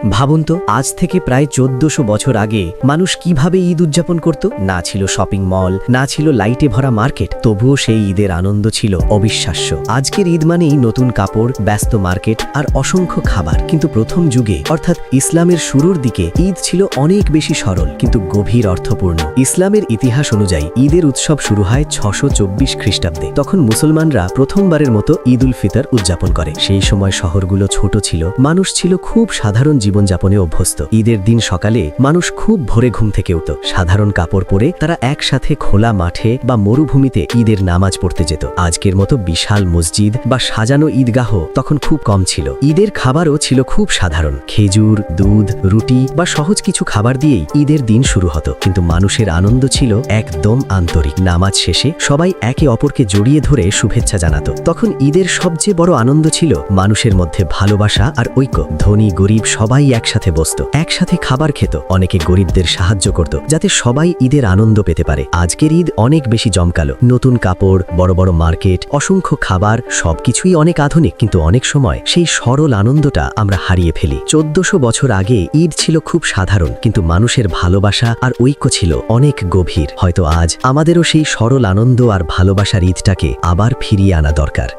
ভাবুন তো, আজ থেকে প্রায় ১৪০০ বছর আগে মানুষ কিভাবে ঈদ উদযাপন করত। না ছিল শপিং মল, না ছিল লাইটে ভরা মার্কেট, তবুও সেই ঈদের আনন্দ ছিল অবিশ্বাস্য। আজকের ঈদ মানেই নতুন কাপড়, ব্যস্ত মার্কেট আর অসংখ্য খাবার। কিন্তু প্রথম যুগে অর্থাৎ ইসলামের শুরুর দিকে ঈদ ছিল অনেক বেশি সরল কিন্তু গভীর অর্থপূর্ণ। ইসলামের ইতিহাস অনুযায়ী ঈদের উৎসব শুরু হয় ৬২৪ খ্রিস্টাব্দে। তখন মুসলমানরা প্রথমবারের মতো ঈদ উল ফিতর উদযাপন করে। সেই সময় শহরগুলো ছোট ছিল, মানুষ ছিল খুব সাধারণ জীবনযাপনে অভ্যস্ত। ঈদের দিন সকালে মানুষ খুব ভোরে ঘুম থেকে উঠত। সাধারণ কাপড় পরে তারা একসাথে খোলা মাঠে বা মরুভূমিতে ঈদের নামাজ পড়তে যেত। আজকের মতো বিশাল মসজিদ বা সাজানো ঈদগাহ তখন খুব কম ছিল। ঈদের খাবারও ছিল খুব সাধারণ, খেজুর, দুধ, রুটি বা সহজ কিছু খাবার দিয়েই ঈদের দিন শুরু হতো। কিন্তু মানুষের আনন্দ ছিল একদম আন্তরিক। নামাজ শেষে সবাই একে অপরকে জড়িয়ে ধরে শুভেচ্ছা জানাত। তখন ঈদের সবচেয়ে বড় আনন্দ ছিল মানুষের মধ্যে ভালোবাসা আর ঐক্য। ধনী গরিব সবাই একসাথে বসত, একসাথে খাবার খেত, অনেকে গরিবদের সাহায্য করত যাতে সবাই ঈদের আনন্দ পেতে পারে। আজকের ঈদ অনেক বেশি জমকালো। নতুন কাপড়, বড় বড় মার্কেট, অসংখ্য খাবার, সবকিছুই অনেক আধুনিক। কিন্তু অনেক সময় সেই সরল আনন্দটা আমরা হারিয়ে ফেলি। ১৪০০ বছর আগে ঈদ ছিল খুব সাধারণ কিন্তু মানুষের ভালোবাসা আর ঐক্য ছিল অনেক গভীর। হয়তো আজ আমাদেরও সেই সরল আনন্দ আর ভালোবাসার ঈদটাকে আবার ফিরিয়ে আনা দরকার।